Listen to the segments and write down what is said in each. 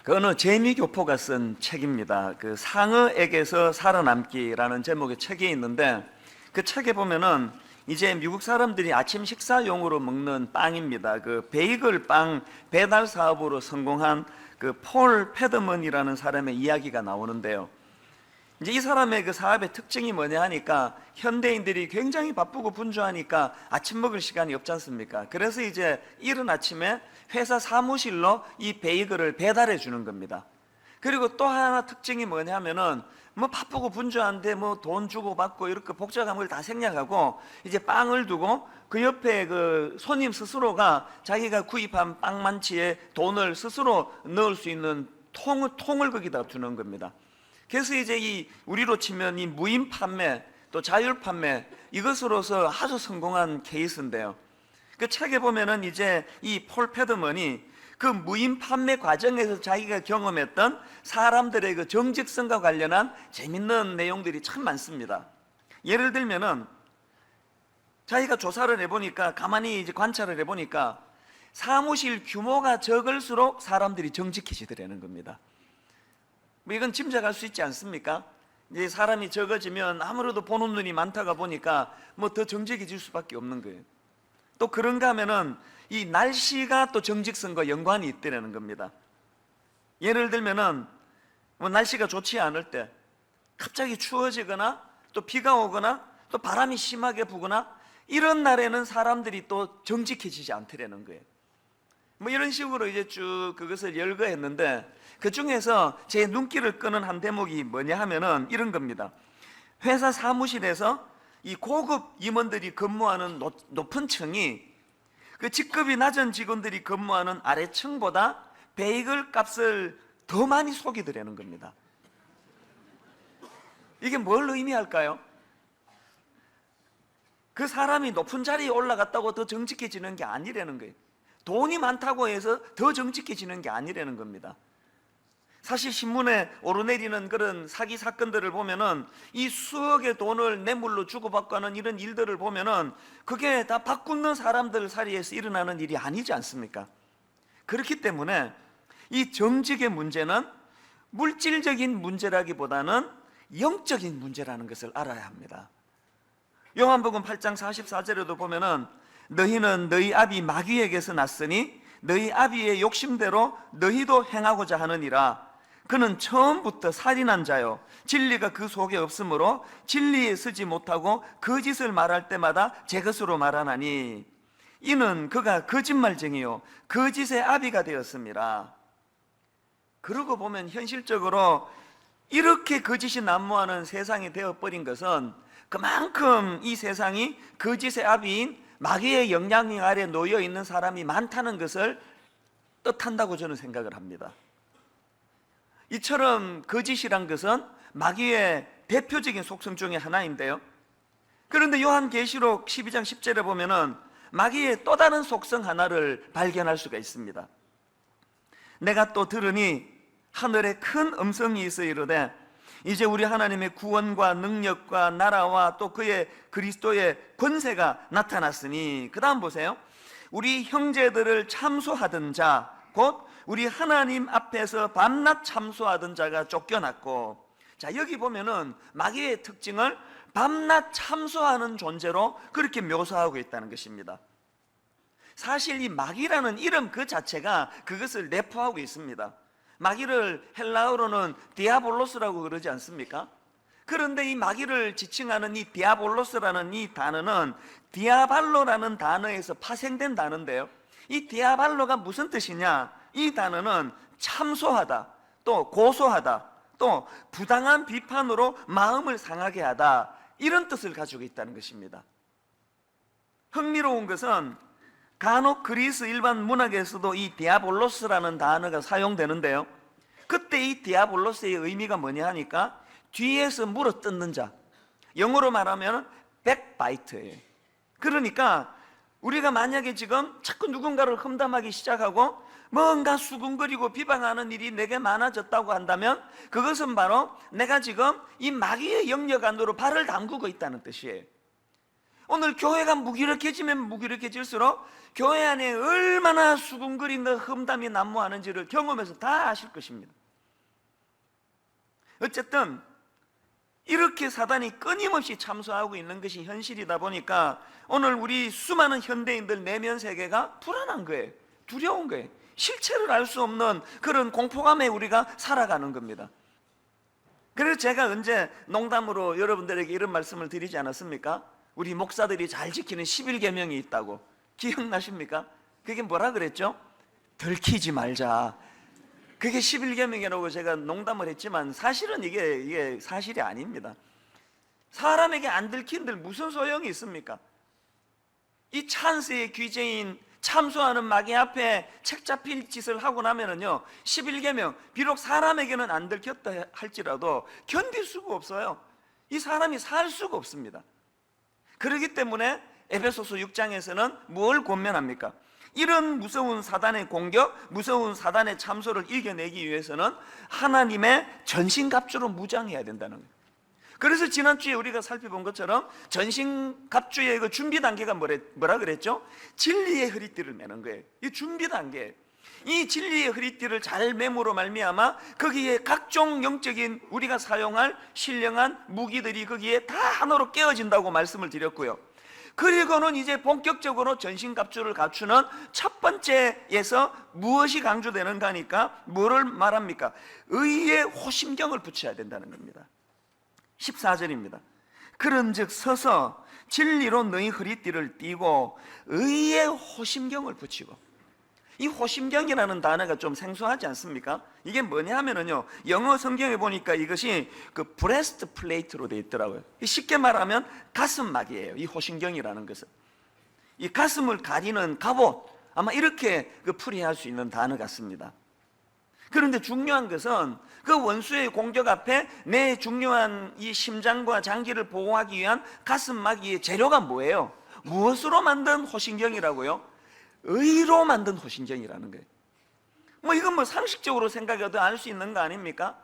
그 어느 재미교포가 쓴 책입니다. 그 상어에게서 살아남기라는 제목의 책이 있는데, 그 책에 보면은 이제 미국 사람들이 아침 식사용으로 먹는 빵입니다. 그 베이글 빵 배달 사업으로 성공한 그 폴 패드먼이라는 사람의 이야기가 나오는데요. 이제 이 사람의 그 사업의 특징이 뭐냐 하니까, 현대인들이 굉장히 바쁘고 분주하니까 아침 먹을 시간이 없지 않습니까? 그래서 이제 이른 아침에 회사 사무실로 이 베이글을 배달해 주는 겁니다. 그리고 또 하나 특징이 뭐냐면은, 뭐 바쁘고 분주한데 뭐 돈 주고 받고 이렇게 복잡한 걸 다 생략하고 이제 빵을 두고 그 옆에 그 손님 스스로가 자기가 구입한 빵만치에 돈을 스스로 넣을 수 있는 통을 거기다 두는 겁니다. 그래서 이제 이 우리로 치면 이 무인 판매 또 자율 판매, 이것으로서 아주 성공한 케이스인데요. 그 책에 보면은 이제 이 폴 패드먼이 그 무인 판매 과정에서 자기가 경험했던 사람들의 그 정직성과 관련한 재밌는 내용들이 참 많습니다. 예를 들면은 자기가 조사를 해보니까, 가만히 이제 관찰을 해보니까 사무실 규모가 적을수록 사람들이 정직해지더라는 겁니다. 뭐 이건 짐작할 수 있지 않습니까? 이제 사람이 적어지면 아무래도 보는 눈이 많다가 보니까 뭐 더 정직해질 수밖에 없는 거예요. 또 그런가 하면은 이 날씨가 또 정직성과 연관이 있다는 겁니다. 예를 들면은 뭐 날씨가 좋지 않을 때 갑자기 추워지거나 또 비가 오거나 또 바람이 심하게 부거나 이런 날에는 사람들이 또 정직해지지 않더라는 거예요. 뭐 이런 식으로 이제 쭉 그것을 열거했는데, 그 중에서 제 눈길을 끄는 한 대목이 뭐냐 하면은 이런 겁니다. 회사 사무실에서 이 고급 임원들이 근무하는 높은 층이 그 직급이 낮은 직원들이 근무하는 아래층보다 베이글 값을 더 많이 속이더라는 겁니다. 이게 뭘 의미할까요? 그 사람이 높은 자리에 올라갔다고 더 정직해지는 게 아니라는 거예요. 돈이 많다고 해서 더 정직해지는 게 아니라는 겁니다. 사실 신문에 오르내리는 그런 사기 사건들을 보면은 이 수억의 돈을 뇌물로 주고받고 하는 이런 일들을 보면은 그게 다 바꾸는 사람들 사이에서 일어나는 일이 아니지 않습니까? 그렇기 때문에 이 정직의 문제는 물질적인 문제라기보다는 영적인 문제라는 것을 알아야 합니다. 요한복음 8장 44절에도 보면은 너희는 너희 아비 마귀에게서 났으니 너희 아비의 욕심대로 너희도 행하고자 하느니라. 그는 처음부터 살인한 자요, 진리가 그 속에 없으므로 진리에 서지 못하고 거짓을 말할 때마다 제 것으로 말하나니 이는 그가 거짓말쟁이요 거짓의 아비가 되었습니다. 그러고 보면 현실적으로 이렇게 거짓이 난무하는 세상이 되어버린 것은 그만큼 이 세상이 거짓의 아비인 마귀의 영향력 아래 놓여 있는 사람이 많다는 것을 뜻한다고 저는 생각을 합니다. 이처럼 거짓이란 것은 마귀의 대표적인 속성 중에 하나인데요. 그런데 요한계시록 12장 10절에 보면은 마귀의 또 다른 속성 하나를 발견할 수가 있습니다. 내가 또 들으니 하늘에 큰 음성이 있어 이르되 이제 우리 하나님의 구원과 능력과 나라와 또 그의 그리스도의 권세가 나타났으니, 그 다음 보세요. 우리 형제들을 참소하던 자, 곧 우리 하나님 앞에서 밤낮 참소하던 자가 쫓겨났고, 자 여기 보면은 마귀의 특징을 밤낮 참소하는 존재로 그렇게 묘사하고 있다는 것입니다. 사실 이 마귀라는 이름 그 자체가 그것을 내포하고 있습니다. 마귀를 헬라어로는 디아볼로스라고 그러지 않습니까? 그런데 이 마귀를 지칭하는 이 디아볼로스라는 이 단어는 디아발로라는 단어에서 파생된 단어인데요, 이 디아발로가 무슨 뜻이냐? 이 단어는 참소하다, 또 고소하다, 또 부당한 비판으로 마음을 상하게 하다, 이런 뜻을 가지고 있다는 것입니다. 흥미로운 것은 간혹 그리스 일반 문학에서도 이 디아볼로스라는 단어가 사용되는데요, 그때 이 디아볼로스의 의미가 뭐냐 하니까 뒤에서 물어뜯는 자, 영어로 말하면 백바이트예요. 그러니까 우리가 만약에 지금 자꾸 누군가를 험담하기 시작하고 뭔가 수군거리고 비방하는 일이 내게 많아졌다고 한다면 그것은 바로 내가 지금 이 마귀의 영역 안으로 발을 담그고 있다는 뜻이에요. 오늘 교회가 무기력해지면 무기력해질수록 교회 안에 얼마나 수군거리는 험담이 난무하는지를 경험해서 다 아실 것입니다. 어쨌든 이렇게 사단이 끊임없이 참소하고 있는 것이 현실이다 보니까 오늘 우리 수많은 현대인들 내면 세계가 불안한 거예요. 두려운 거예요. 실체를 알 수 없는 그런 공포감에 우리가 살아가는 겁니다. 그래서 제가 언제 농담으로 여러분들에게 이런 말씀을 드리지 않았습니까? 우리 목사들이 잘 지키는 11계명이 있다고. 기억나십니까? 그게 뭐라 그랬죠? 들키지 말자. 그게 11계명이라고 제가 농담을 했지만 사실은 이게 사실이 아닙니다. 사람에게 안 들킨들 무슨 소용이 있습니까? 이 찬스의 귀재인 참소하는 마귀 앞에 책 잡힐 짓을 하고 나면은요, 11계명 비록 사람에게는 안 들켰다 할지라도 견딜 수가 없어요. 이 사람이 살 수가 없습니다. 그렇기 때문에 에베소서 6장에서는 뭘 권면합니까? 이런 무서운 사단의 공격, 무서운 사단의 참소를 이겨내기 위해서는 하나님의 전신갑주로 무장해야 된다는 거예요. 그래서 지난주에 우리가 살펴본 것처럼 전신갑주의 그 준비 단계가 뭐라 그랬죠? 진리의 허리띠를 매는 거예요. 이 준비 단계. 이 진리의 허리띠를 잘 매므로 말미암아 거기에 각종 영적인 우리가 사용할 신령한 무기들이 거기에 다 하나로 깨어진다고 말씀을 드렸고요. 그리고는 이제 본격적으로 전신갑주를 갖추는 첫 번째에서 무엇이 강조되는가 하니까 뭐를 말합니까? 의의 호심경을 붙여야 된다는 겁니다. 14절입니다. 그런즉 서서 진리로 너희 허리띠를 띠고 의의 호심경을 붙이고. 이 호심경이라는 단어가 좀 생소하지 않습니까? 이게 뭐냐 하면은요, 영어 성경에 보니까 이것이 그 브레스트 플레이트로 되어 있더라고요. 쉽게 말하면 가슴막이에요. 이 호심경이라는 것은 이 가슴을 가리는 갑옷, 아마 이렇게 풀이할 수 있는 단어 같습니다. 그런데 중요한 것은 그 원수의 공격 앞에 내 중요한 이 심장과 장기를 보호하기 위한 가슴막이의 재료가 뭐예요? 무엇으로 만든 호심경이라고요? 의로 만든 호심경이라는 거예요. 이건 상식적으로 생각해도 알 수 있는 거 아닙니까?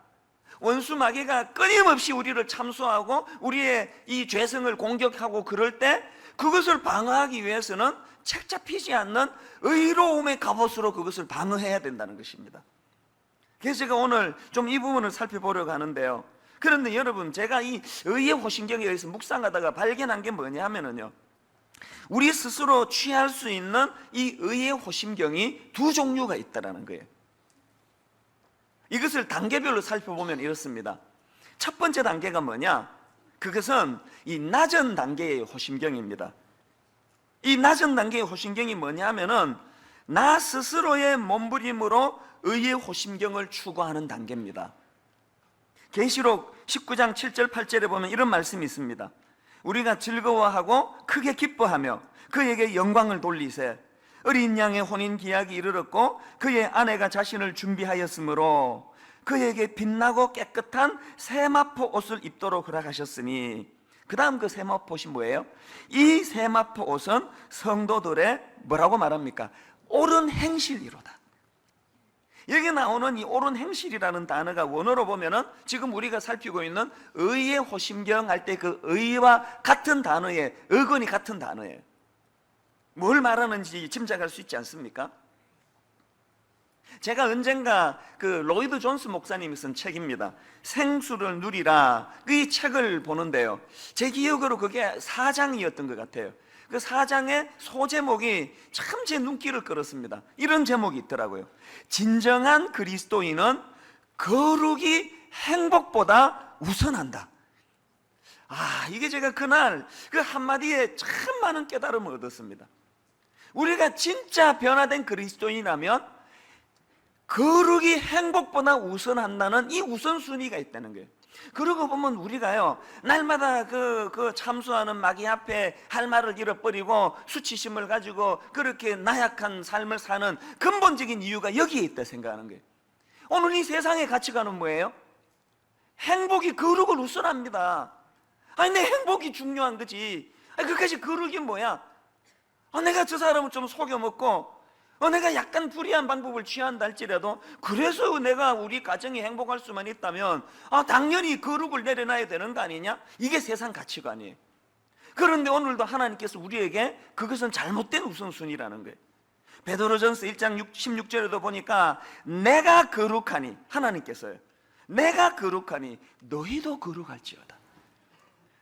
원수 마귀가 끊임없이 우리를 참소하고 우리의 이 죄성을 공격하고 그럴 때 그것을 방어하기 위해서는 책 잡히지 않는 의로움의 갑옷으로 그것을 방어해야 된다는 것입니다. 그래서 제가 오늘 좀 이 부분을 살펴보려고 하는데요. 그런데 여러분, 제가 이 의의 호심경에 의해서 묵상하다가 발견한 게 뭐냐 하면은요, 우리 스스로 취할 수 있는 이 의의 호심경이 두 종류가 있다는 거예요. 이것을 단계별로 살펴보면 이렇습니다. 첫 번째 단계가 뭐냐? 그것은 이 낮은 단계의 호심경입니다. 이 낮은 단계의 호심경이 뭐냐 하면은 나 스스로의 몸부림으로 의의 호심경을 추구하는 단계입니다. 계시록 19장 7절 8절에 보면 이런 말씀이 있습니다. 우리가 즐거워하고 크게 기뻐하며 그에게 영광을 돌리세. 어린 양의 혼인 기약이 이르렀고 그의 아내가 자신을 준비하였으므로 그에게 빛나고 깨끗한 세마포 옷을 입도록 허락하셨으니, 그 다음 그 세마포 옷이 뭐예요? 이 세마포 옷은 성도들의 뭐라고 말합니까? 옳은 행실이로다. 여기 나오는 이 옳은 행실이라는 단어가 원어로 보면은 지금 우리가 살피고 있는 의의 호심경 할 때 그 의와 같은 단어에, 어근이 같은 단어예요. 뭘 말하는지 짐작할 수 있지 않습니까? 제가 언젠가 그 로이드 존스 목사님이 쓴 책입니다. 생수를 누리라. 이 책을 보는데요, 제 기억으로 그게 4장이었던 것 같아요. 그 4장의 소제목이 참 제 눈길을 끌었습니다. 이런 제목이 있더라고요. 진정한 그리스도인은 거룩이 행복보다 우선한다. 이게 제가 그날 그 한마디에 참 많은 깨달음을 얻었습니다. 우리가 진짜 변화된 그리스도인이라면 거룩이 행복보다 우선한다는 이 우선순위가 있다는 거예요. 그러고 보면 우리가요, 날마다 그 참수하는 마귀 앞에 할 말을 잃어버리고 수치심을 가지고 그렇게 나약한 삶을 사는 근본적인 이유가 여기에 있다 생각하는 거예요. 오늘 이 세상의 가치관은 뭐예요? 행복이 거룩을 우선합니다. 내 행복이 중요한 거지. 그까지 거룩이 뭐야? 내가 저 사람을 좀 속여먹고 내가 약간 불의한 방법을 취한다 할지라도 그래서 내가 우리 가정이 행복할 수만 있다면 당연히 거룩을 내려놔야 되는 거 아니냐? 이게 세상 가치관이에요. 그런데 오늘도 하나님께서 우리에게 그것은 잘못된 우선순위라는 거예요. 베드로전서 1장 16절에도 보니까 내가 거룩하니, 하나님께서요, 내가 거룩하니 너희도 거룩할지어다.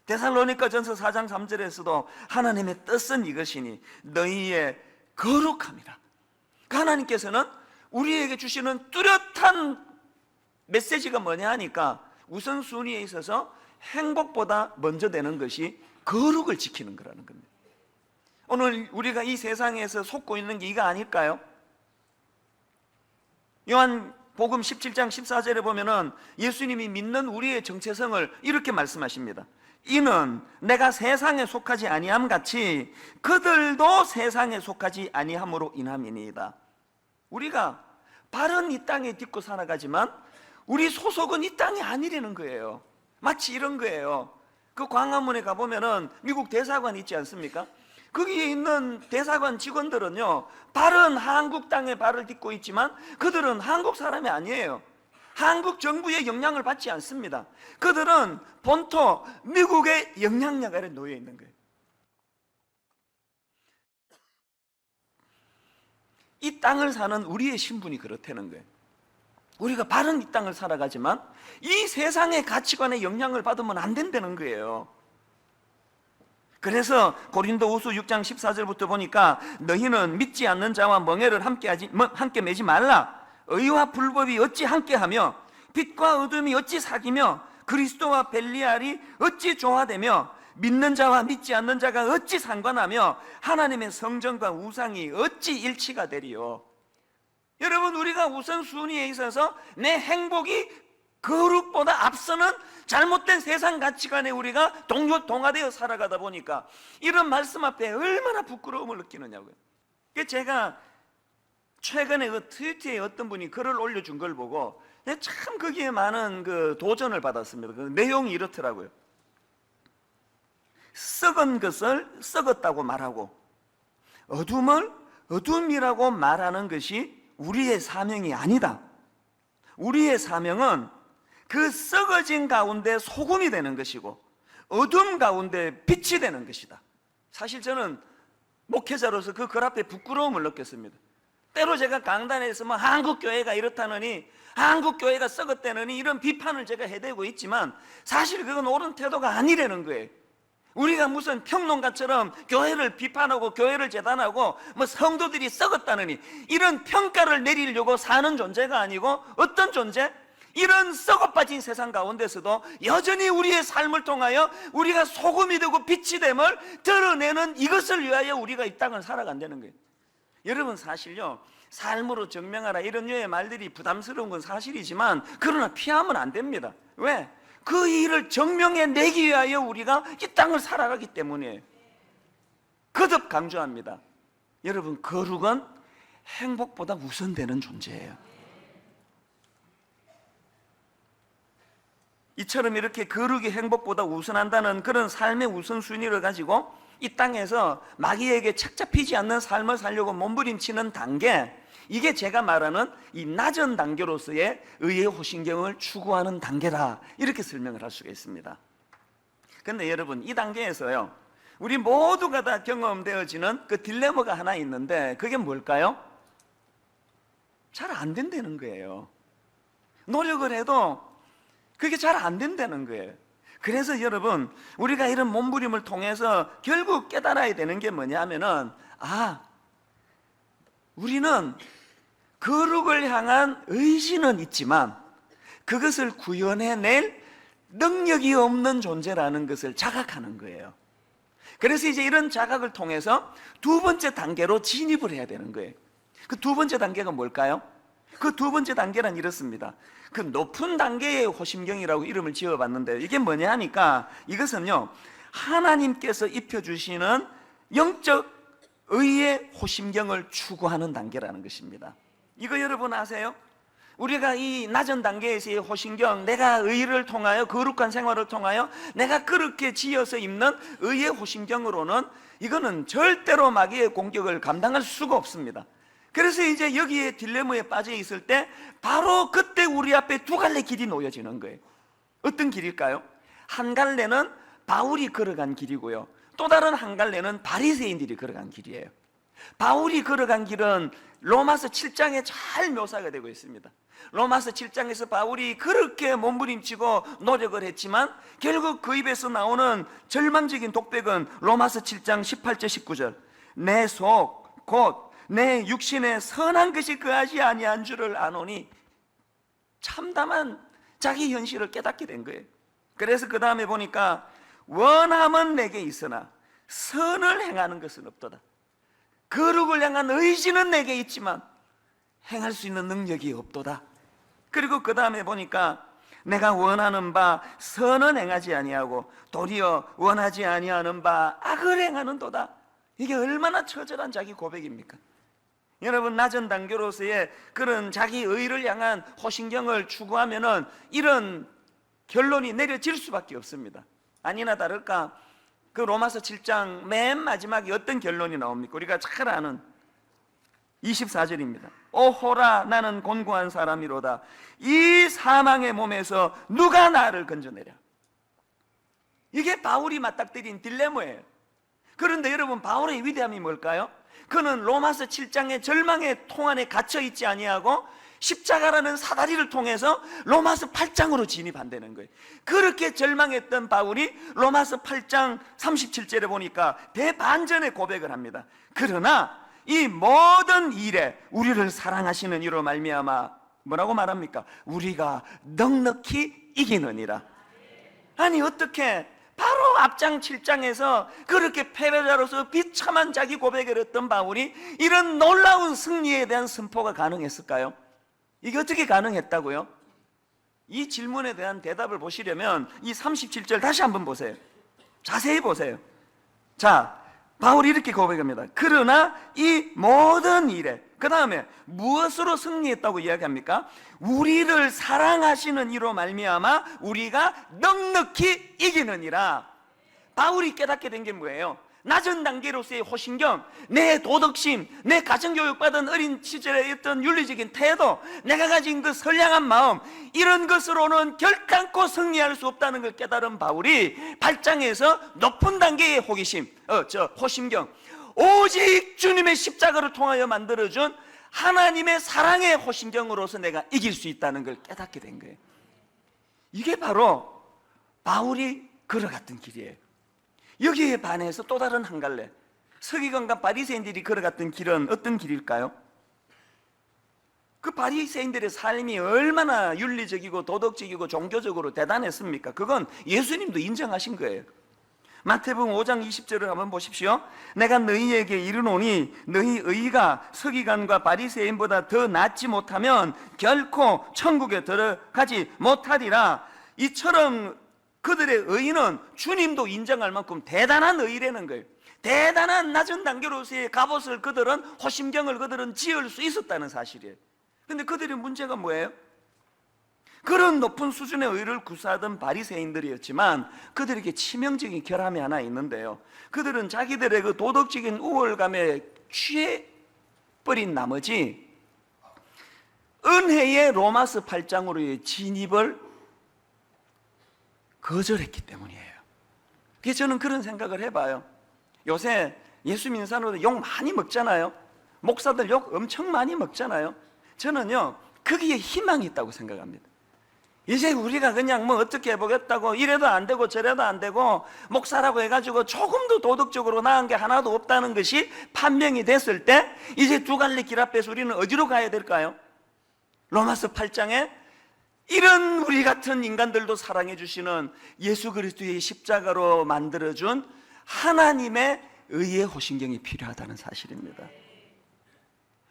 데살로니가전서 4장 3절에서도 하나님의 뜻은 이것이니 너희의 거룩함이라. 하나님께서는 우리에게 주시는 뚜렷한 메시지가 뭐냐 하니까 우선순위에 있어서 행복보다 먼저 되는 것이 거룩을 지키는 거라는 겁니다. 오늘 우리가 이 세상에서 속고 있는 게 이거 아닐까요? 요한복음 17장 14절에 보면은 예수님이 믿는 우리의 정체성을 이렇게 말씀하십니다. 이는 내가 세상에 속하지 아니함 같이 그들도 세상에 속하지 아니함으로 인함이니이다. 우리가 발은 이 땅에 딛고 살아가지만 우리 소속은 이 땅이 아니라는 거예요. 마치 이런 거예요. 그 광화문에 가보면은 미국 대사관 있지 않습니까? 거기에 있는 대사관 직원들은요, 발은 한국 땅에 발을 딛고 있지만 그들은 한국 사람이 아니에요. 한국 정부의 영향을 받지 않습니다. 그들은 본토 미국의 영향력 아래 놓여 있는 거예요. 이 땅을 사는 우리의 신분이 그렇다는 거예요. 우리가 바른 이 땅을 살아가지만 이 세상의 가치관에 영향을 받으면 안 된다는 거예요. 그래서 고린도후서 6장 14절부터 보니까 너희는 믿지 않는 자와 멍에를 함께 매지 말라. 의와 불법이 어찌 함께하며 빛과 어둠이 어찌 사귀며 그리스도와 벨리알이 어찌 조화되며 믿는 자와 믿지 않는 자가 어찌 상관하며 하나님의 성전과 우상이 어찌 일치가 되리요. 여러분, 우리가 우선순위에 있어서 내 행복이 거룩보다 앞서는 잘못된 세상 가치관에 우리가 동화되어 살아가다 보니까 이런 말씀 앞에 얼마나 부끄러움을 느끼느냐고요. 제가 최근에 그 트위터에 어떤 분이 글을 올려준 걸 보고 참 거기에 많은 그 도전을 받았습니다. 그 내용이 이렇더라고요. 썩은 것을 썩었다고 말하고 어둠을 어둠이라고 말하는 것이 우리의 사명이 아니다. 우리의 사명은 그 썩어진 가운데 소금이 되는 것이고 어둠 가운데 빛이 되는 것이다. 사실 저는 목회자로서 그 글 앞에 부끄러움을 느꼈습니다. 때로 제가 강단에서 뭐 한국교회가 이렇다느니 한국교회가 썩었다느니 이런 비판을 제가 해대고 있지만 사실 그건 옳은 태도가 아니라는 거예요. 우리가 무슨 평론가처럼 교회를 비판하고 교회를 재단하고 뭐 성도들이 썩었다느니 이런 평가를 내리려고 사는 존재가 아니고 어떤 존재? 이런 썩어빠진 세상 가운데서도 여전히 우리의 삶을 통하여 우리가 소금이 되고 빛이 됨을 드러내는 이것을 위하여 우리가 이 땅을 살아간다는 거예요. 여러분, 사실요, 삶으로 증명하라 이런 류의 말들이 부담스러운 건 사실이지만 그러나 피하면 안 됩니다. 왜? 그 일을 증명해내기 위하여 우리가 이 땅을 살아가기 때문이에요. 거듭 강조합니다. 여러분, 거룩은 행복보다 우선되는 존재예요. 이처럼 이렇게 거룩이 행복보다 우선한다는 그런 삶의 우선순위를 가지고 이 땅에서 마귀에게 착 잡히지 않는 삶을 살려고 몸부림치는 단계, 이게 제가 말하는 이 낮은 단계로서의 의의 호신경을 추구하는 단계다, 이렇게 설명을 할 수가 있습니다. 그런데 여러분, 이 단계에서요, 우리 모두가 다 경험되어지는 그 딜레마가 하나 있는데 그게 뭘까요? 잘 안 된다는 거예요. 노력을 해도 그게 잘 안 된다는 거예요. 그래서 여러분, 우리가 이런 몸부림을 통해서 결국 깨달아야 되는 게 뭐냐면은, 우리는 거룩을 향한 의지는 있지만 그것을 구현해낼 능력이 없는 존재라는 것을 자각하는 거예요. 그래서 이제 이런 자각을 통해서 두 번째 단계로 진입을 해야 되는 거예요. 그 두 번째 단계가 뭘까요? 그 두 번째 단계는 이렇습니다. 그 높은 단계의 호심경이라고 이름을 지어봤는데 이게 뭐냐 하니까 이것은요, 하나님께서 입혀주시는 영적 의의 호심경을 추구하는 단계라는 것입니다. 이거 여러분 아세요? 우리가 이 낮은 단계에서의 호심경, 내가 의를 통하여 거룩한 생활을 통하여 내가 그렇게 지어서 입는 의의 호심경으로는 이거는 절대로 마귀의 공격을 감당할 수가 없습니다. 그래서 이제 여기에 딜레마에 빠져 있을 때 바로 그때 우리 앞에 두 갈래 길이 놓여지는 거예요. 어떤 길일까요? 한 갈래는 바울이 걸어간 길이고요, 또 다른 한 갈래는 바리새인들이 걸어간 길이에요. 바울이 걸어간 길은 로마서 7장에 잘 묘사가 되고 있습니다. 로마서 7장에서 바울이 그렇게 몸부림치고 노력을 했지만 결국 그 입에서 나오는 절망적인 독백은 로마서 7장 18절 19절, 내 속 곧 내 육신에 선한 것이 그하지 아니한 줄을 아노니, 참담한 자기 현실을 깨닫게 된 거예요. 그래서 그 다음에 보니까 원함은 내게 있으나 선을 행하는 것은 없도다. 거룩을 향한 의지는 내게 있지만 행할 수 있는 능력이 없도다. 그리고 그 다음에 보니까 내가 원하는 바 선은 행하지 아니하고 도리어 원하지 아니하는 바 악을 행하는도다. 이게 얼마나 처절한 자기 고백입니까? 여러분, 낮은 단계로서의 그런 자기 의를 향한 호신경을 추구하면은 이런 결론이 내려질 수밖에 없습니다. 아니나 다를까 그 로마서 7장 맨 마지막에 어떤 결론이 나옵니까? 우리가 잘 아는 24절입니다. 오호라, 나는 곤고한 사람이로다. 이 사망의 몸에서 누가 나를 건져내랴. 이게 바울이 맞닥뜨린 딜레마예요. 그런데 여러분, 바울의 위대함이 뭘까요? 그는 로마서 7장의 절망의 통 안에 갇혀 있지 아니하고 십자가라는 사다리를 통해서 로마서 8장으로 진입한다는 거예요. 그렇게 절망했던 바울이 로마서 8장 37절에 보니까 대반전의 고백을 합니다. 그러나 이 모든 일에 우리를 사랑하시는 이로 말미암아 뭐라고 말합니까? 우리가 넉넉히 이기느니라. 아니, 어떻게 바로 앞장 7장에서 그렇게 패배자로서 비참한 자기 고백을 했던 바울이 이런 놀라운 승리에 대한 선포가 가능했을까요? 이게 어떻게 가능했다고요? 이 질문에 대한 대답을 보시려면 이 37절 다시 한번 보세요. 자세히 보세요. 자, 바울이 이렇게 고백합니다. 그러나 이 모든 일에, 그 다음에 무엇으로 승리했다고 이야기합니까? 우리를 사랑하시는 이로 말미암아 우리가 넉넉히 이기느니라. 바울이 깨닫게 된 게 뭐예요? 낮은 단계로서의 호신경, 내 도덕심, 내 가정교육받은 어린 시절에 있던 윤리적인 태도, 내가 가진 그 선량한 마음, 이런 것으로는 결단코 승리할 수 없다는 걸 깨달은 바울이 8장에서 높은 단계의 호기심, 호심경, 오직 주님의 십자가를 통하여 만들어준 하나님의 사랑의 호심경으로서 내가 이길 수 있다는 걸 깨닫게 된 거예요. 이게 바로 바울이 걸어갔던 길이에요. 여기에 반해서 또 다른 한 갈래, 서기관과 바리새인들이 걸어갔던 길은 어떤 길일까요? 그 바리새인들의 삶이 얼마나 윤리적이고 도덕적이고 종교적으로 대단했습니까? 그건 예수님도 인정하신 거예요. 마태복음 5장 20절을 한번 보십시오. 내가 너희에게 이르노니 너희 의가 서기관과 바리새인보다 더 낫지 못하면 결코 천국에 들어가지 못하리라. 이처럼 그들의 의는 주님도 인정할 만큼 대단한 의라는 거예요. 대단한 낮은 단계로서의 갑옷을 그들은, 호심경을 그들은 지을 수 있었다는 사실이에요. 그런데 그들의 문제가 뭐예요? 그런 높은 수준의 의를 구사하던 바리새인들이었지만 그들에게 치명적인 결함이 하나 있는데요, 그들은 자기들의 그 도덕적인 우월감에 취해버린 나머지 은혜의 로마서 8장으로의 진입을 거절했기 때문이에요. 그래서 저는 그런 생각을 해봐요. 요새 예수 믿는 사람들 욕 많이 먹잖아요. 목사들 욕 엄청 많이 먹잖아요. 저는요, 거기에 희망이 있다고 생각합니다. 이제 우리가 그냥 뭐 어떻게 해보겠다고 이래도 안 되고 저래도 안 되고 목사라고 해가지고 조금도 도덕적으로 나은 게 하나도 없다는 것이 판명이 됐을 때 이제 두 갈래 길 앞에서 우리는 어디로 가야 될까요? 로마서 8장에 이런 우리 같은 인간들도 사랑해 주시는 예수 그리스도의 십자가로 만들어준 하나님의 의의 호신경이 필요하다는 사실입니다.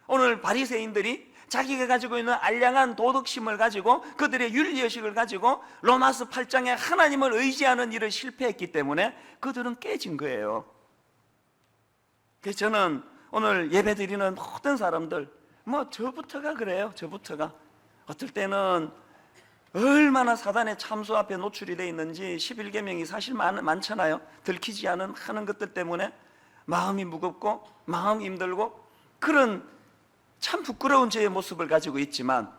오늘 바리새인들이 자기가 가지고 있는 알량한 도덕심을 가지고 그들의 윤리의식을 가지고 로마서 8장에 하나님을 의지하는 일을 실패했기 때문에 그들은 깨진 거예요. 그래서 저는 오늘 예배드리는 모든 사람들, 뭐 저부터가 그래요. 저부터가 어떨 때는 얼마나 사단의 참소 앞에 노출이 되어 있는지 11계명이 사실 많잖아요. 들키지 않은 하는 것들 때문에 마음이 무겁고 마음이 힘들고 그런 참 부끄러운 저의 모습을 가지고 있지만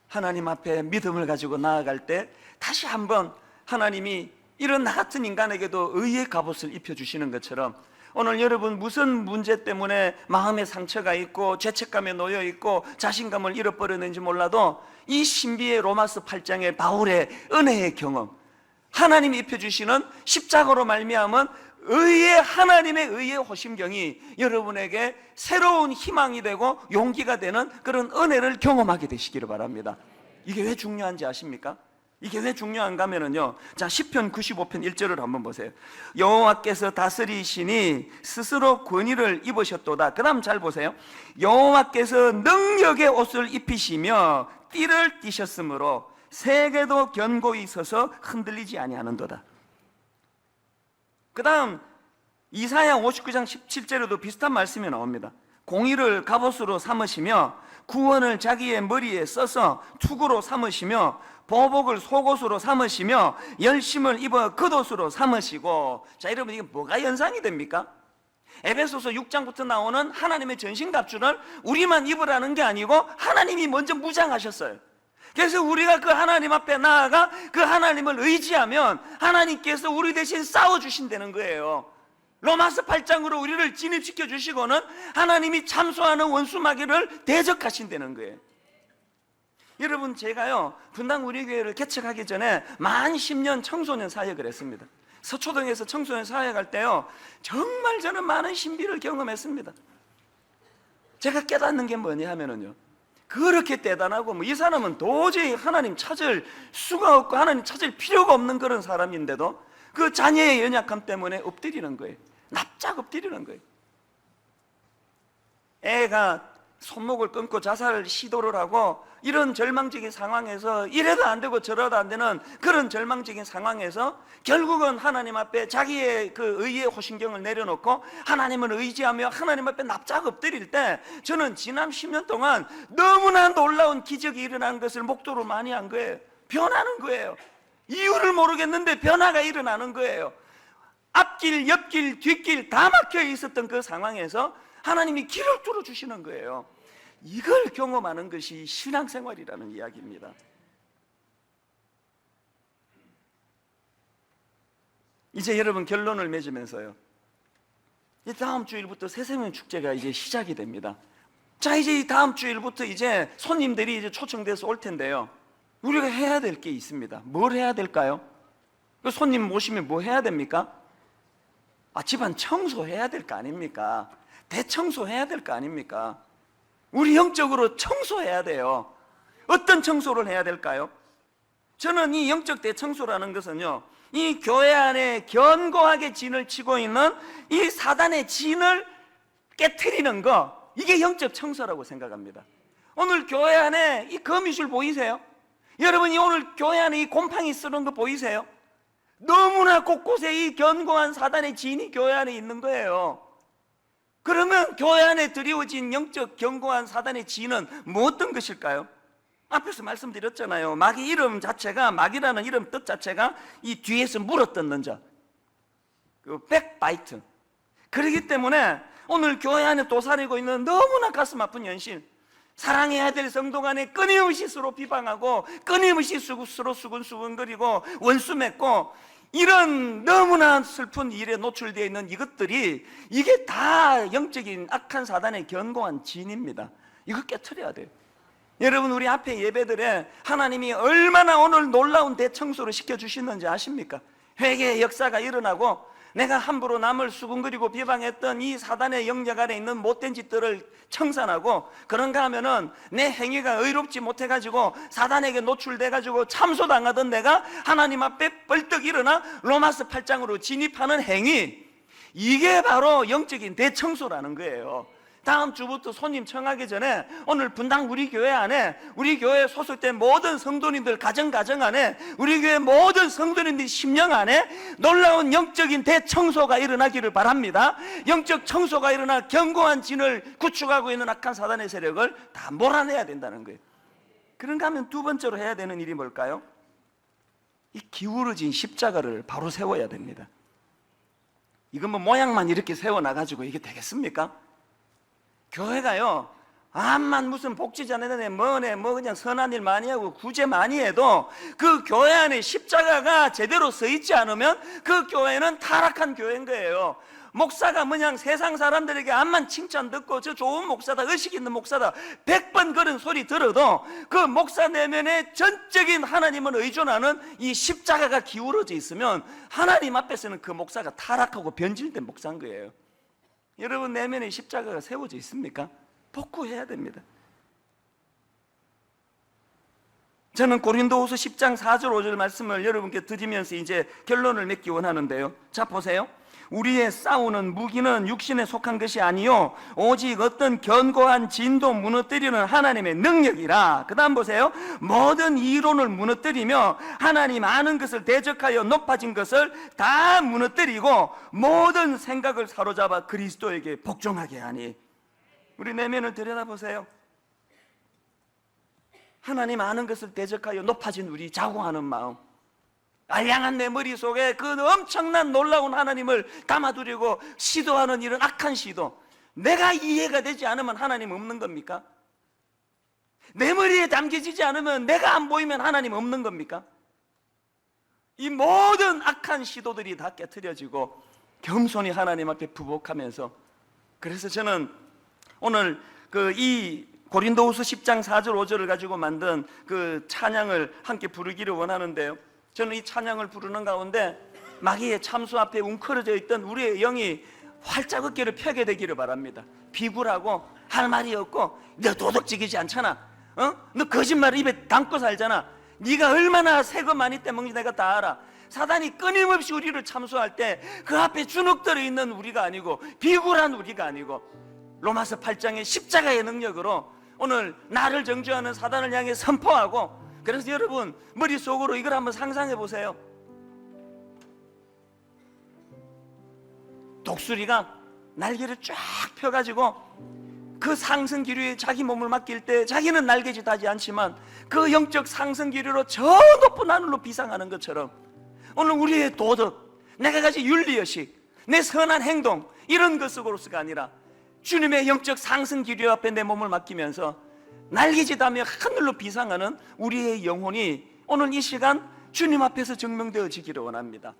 하나님 앞에 믿음을 가지고 나아갈 때 다시 한번 하나님이 이런 나 같은 인간에게도 의의 갑옷을 입혀주시는 것처럼 오늘 여러분 무슨 문제 때문에 마음의 상처가 있고 죄책감에 놓여 있고 자신감을 잃어버렸는지 몰라도 이 신비의 로마서 8장의 바울의 은혜의 경험, 하나님이 입혀주시는 십자가로 말미암은 의의 하나님의 의의 호심경이 여러분에게 새로운 희망이 되고 용기가 되는 그런 은혜를 경험하게 되시기를 바랍니다. 이게 왜 중요한지 아십니까? 이게 왜 중요한가 하면요, 자, 시편 95편 1절을 한번 보세요. 여호와께서 다스리시니 스스로 권위를 입으셨도다. 그 다음 잘 보세요. 여호와께서 능력의 옷을 입히시며 띠를 띠셨으므로 세계도 견고히 서서 흔들리지 아니하는도다. 그 다음 이사야 59장 17절에도 비슷한 말씀이 나옵니다. 공의를 갑옷으로 삼으시며 구원을 자기의 머리에 써서 투구로 삼으시며 보복을 속옷으로 삼으시며 열심을 입어 겉옷으로 삼으시고. 자, 여러분, 이게 뭐가 연상이 됩니까? 에베소서 6장부터 나오는 하나님의 전신갑주를 우리만 입으라는 게 아니고 하나님이 먼저 무장하셨어요. 그래서 우리가 그 하나님 앞에 나아가 그 하나님을 의지하면 하나님께서 우리 대신 싸워주신다는 거예요. 로마서 8장으로 우리를 진입시켜 주시고는 하나님이 참소하는 원수 마귀를 대적하신다는 거예요. 여러분, 제가요 분당 우리 교회를 개척하기 전에 만 10년 청소년 사역을 했습니다. 서초동에서 청소년 사역할 때요 정말 저는 많은 신비를 경험했습니다. 제가 깨닫는 게 뭐냐 하면은요, 그렇게 대단하고 이 사람은 도저히 하나님 찾을 수가 없고 하나님 찾을 필요가 없는 그런 사람인데도 그 자녀의 연약함 때문에 엎드리는 거예요. 납작 엎드리는 거예요. 애가 손목을 끊고 자살 시도를 하고 이런 절망적인 상황에서 이래도 안 되고 저래도 안 되는 그런 절망적인 상황에서 결국은 하나님 앞에 자기의 그 의의 호신경을 내려놓고 하나님을 의지하며 하나님 앞에 납작 엎드릴 때 저는 지난 10년 동안 너무나 놀라운 기적이 일어나는 것을 목도로 많이 한 거예요. 변하는 거예요. 이유를 모르겠는데 변화가 일어나는 거예요. 앞길, 옆길, 뒷길 다 막혀 있었던 그 상황에서 하나님이 길을 뚫어주시는 거예요. 이걸 경험하는 것이 신앙생활이라는 이야기입니다. 이제 여러분 결론을 맺으면서요, 이 다음 주일부터 새생명 축제가 이제 시작이 됩니다. 자, 이제 이 다음 주일부터 이제 손님들이 이제 초청돼서 올 텐데요, 우리가 해야 될 게 있습니다. 뭘 해야 될까요? 손님 모시면 뭐 해야 됩니까? 집안 청소해야 될 거 아닙니까? 대청소해야 될 거 아닙니까? 우리 영적으로 청소해야 돼요. 어떤 청소를 해야 될까요? 저는 이 영적 대청소라는 것은요, 이 교회 안에 견고하게 진을 치고 있는 이 사단의 진을 깨트리는 거, 이게 영적 청소라고 생각합니다. 오늘 교회 안에 이 거미줄 보이세요? 여러분이 오늘 교회 안에 이 곰팡이 쓰는 거 보이세요? 너무나 곳곳에 이 견고한 사단의 진이 교회 안에 있는 거예요. 그러면 교회 안에 드리워진 영적 견고한 사단의 진은 뭐 어떤 것일까요? 앞에서 말씀드렸잖아요. 마귀 이름 자체가, 마귀라는 이름 뜻 자체가 이 뒤에서 물어뜯는 자, 그 백바이트. 그렇기 때문에 오늘 교회 안에 도사리고 있는 너무나 가슴 아픈 현실, 사랑해야 될 성도 간에 끊임없이 서로 비방하고 끊임없이 서로 수근수근거리고 원수 맺고 이런 너무나 슬픈 일에 노출되어 있는 이것들이, 이게 다 영적인 악한 사단의 견고한 진입니다. 이거 깨트려야 돼요. 여러분, 우리 앞에 예배들에 하나님이 얼마나 오늘 놀라운 대청소를 시켜주시는지 아십니까? 회개의 역사가 일어나고 내가 함부로 남을 수군거리고 비방했던 이 사단의 영역 안에 있는 못된 짓들을 청산하고, 그런가 하면은 내 행위가 의롭지 못해가지고 사단에게 노출돼가지고 참소당하던 내가 하나님 앞에 벌떡 일어나 로마서 8장으로 진입하는 행위, 이게 바로 영적인 대청소라는 거예요. 다음 주부터 손님 청하기 전에 오늘 분당 우리 교회 안에, 우리 교회에 소속된 모든 성도님들 가정 안에, 우리 교회 모든 성도님들 심령 안에 놀라운 영적인 대청소가 일어나기를 바랍니다. 영적 청소가 일어나 견고한 진을 구축하고 있는 악한 사단의 세력을 다 몰아내야 된다는 거예요. 그런가 하면 두 번째로 해야 되는 일이 뭘까요? 이 기울어진 십자가를 바로 세워야 됩니다. 이건 뭐 모양만 이렇게 세워놔가지고 이게 되겠습니까? 교회가요, 암만 무슨 복지자네네 뭐네 뭐 그냥 선한 일 많이 하고 구제 많이 해도 그 교회 안에 십자가가 제대로 서 있지 않으면 그 교회는 타락한 교회인 거예요. 목사가 뭐냐 세상 사람들에게 암만 칭찬 듣고 저 좋은 목사다 의식 있는 목사다 100번 그런 소리 들어도 그 목사 내면에 전적인 하나님을 의존하는 이 십자가가 기울어져 있으면 하나님 앞에서는 그 목사가 타락하고 변질된 목사인 거예요. 여러분 내면에 십자가가 세워져 있습니까? 복구해야 됩니다. 저는 고린도후서 10장 4절 5절 말씀을 여러분께 드리면서 이제 결론을 맺기 원하는데요. 자 보세요. 우리의 싸우는 무기는 육신에 속한 것이 아니요 오직 어떤 견고한 진도 무너뜨리는 하나님의 능력이라. 그 다음 보세요. 모든 이론을 무너뜨리며 하나님 아는 것을 대적하여 높아진 것을 다 무너뜨리고 모든 생각을 사로잡아 그리스도에게 복종하게 하니. 우리 내면을 들여다보세요. 하나님 아는 것을 대적하여 높아진 우리 자고하는 마음, 알량한 내 머릿속에 그 엄청난 놀라운 하나님을 담아두려고 시도하는 이런 악한 시도, 내가 이해가 되지 않으면 하나님 없는 겁니까? 내 머리에 담겨지지 않으면, 내가 안 보이면 하나님 없는 겁니까? 이 모든 악한 시도들이 다 깨트려지고 겸손히 하나님 앞에 부복하면서, 그래서 저는 오늘 이 고린도후서 10장 4절 5절을 가지고 만든 그 찬양을 함께 부르기를 원하는데요. 저는 이 찬양을 부르는 가운데 마귀의 참수 앞에 웅크러져 있던 우리의 영이 활짝 어깨를 펴게 되기를 바랍니다. 비굴하고 할 말이 없고 너 도덕적이지 않잖아, 너 거짓말을 입에 담고 살잖아, 네가 얼마나 세금 많이 떼먹는지 내가 다 알아. 사단이 끊임없이 우리를 참수할 때 그 앞에 주눅들어 있는 우리가 아니고, 비굴한 우리가 아니고, 로마서 8장의 십자가의 능력으로 오늘 나를 정죄하는 사단을 향해 선포하고, 그래서 여러분 머릿속으로 이걸 한번 상상해 보세요. 독수리가 날개를 쫙 펴가지고 그 상승 기류에 자기 몸을 맡길 때 자기는 날개짓 하지 않지만 그 영적 상승 기류로 저 높은 하늘로 비상하는 것처럼, 오늘 우리의 도덕, 내가 가진 윤리의식, 내 선한 행동, 이런 것으로서가 아니라 주님의 영적 상승 기류 앞에 내 몸을 맡기면서 날개짓하며 하늘로 비상하는 우리의 영혼이 오늘 이 시간 주님 앞에서 증명되어지기를 원합니다.